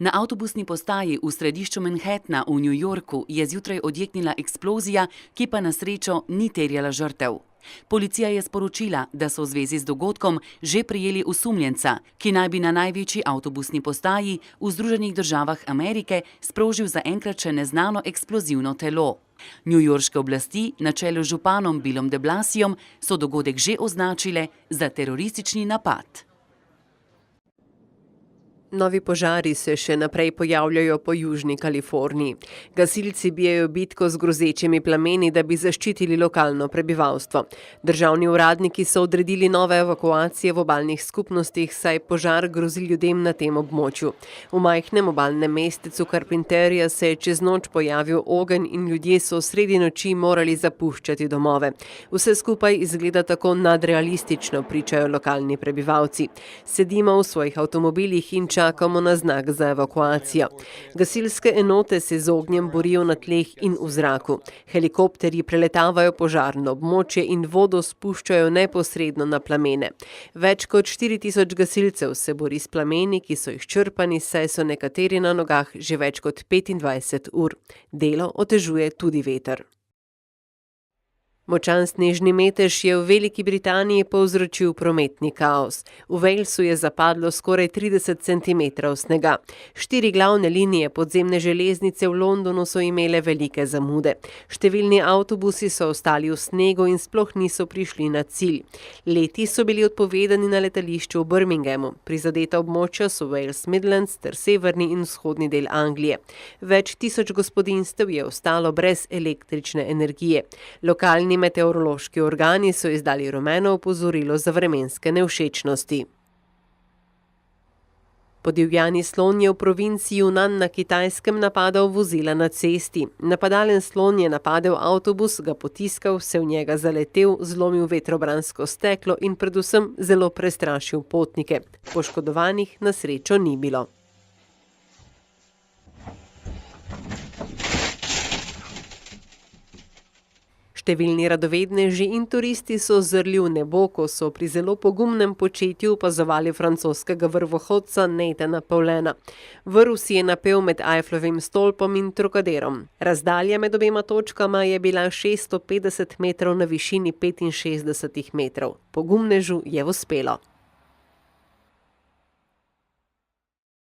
Na avtobusni postaji v središču Manhattna v New Yorku je zjutraj odjeknila eksplozija, ki pa na srečo ni terjala žrtev. Policija je sporočila, da so v zvezi z dogodkom že prijeli osumljenca, ki naj bi na največji avtobusni postaji v Združenih državah Amerike sprožil zaenkrat še neznano eksplozivno telo. Newyorške oblasti na čelu z županom Billom de Blasiom so dogodek že označile za teroristični napad. Novi požari se še naprej pojavljajo po južni Kaliforniji. Gasilci bijejo bitko z grozečimi plameni, da bi zaščitili lokalno prebivalstvo. Državni uradniki so odredili nove evakuacije v obalnih skupnostih, saj požar grozi ljudem na tem območju. V majhnem obalnem mestecu Carpinteria se je čez noč pojavil ogenj in ljudje so sredi noči morali zapuščati domove. Vse skupaj izgleda tako nadrealistično, pričajo lokalni prebivalci. Sedimo v svojih avtomobilih in čakamo na znak za evakuacijo. Gasilske enote se z ognjem borijo na tleh in v zraku. Helikopterji preletavajo požarno območje in vodo spuščajo neposredno na plamene. Več kot 4000 gasilcev se bori s plameni, ki so izčrpani, saj so nekateri na nogah že več kot 25 ur. Delo otežuje tudi veter. Močan snežni metež je v Veliki Britaniji povzročil prometni kaos. V Walesu je zapadlo skoraj 30 centimetrov snega. 4 glavne linije podzemne železnice v Londonu so imele velike zamude. Številni avtobusi so ostali v snegu in sploh niso prišli na cilj. Leti so bili odpovedani na letališču v Birminghamu. Prizadeta območja so Wales Midlands ter severni in vzhodni del Anglije. Več tisoč gospodinjstev je ostalo brez električne energije. Lokalni meteorološki organi so izdali rumeno opozorilo za vremenske nevšečnosti. Podivjani slon je v provinciji Yunnan na Kitajskem napadal vozila na cesti. Napadalen slon je napadel avtobus, ga potiskal, se v njega zaletel, zlomil vetrobransko steklo in predvsem zelo prestrašil potnike. Poškodovanih na srečo ni bilo. Številni radovedneži in turisti so zrli v nebo, ko so pri zelo pogumnem početju opazovali francoskega vrvohodca Nathana Paulena. Vrv si je napel med Eiffelovim stolpom in Trocaderom. Razdalja med obema točkama je bila 650 metrov na višini 65 metrov. Pogumnežu je uspelo.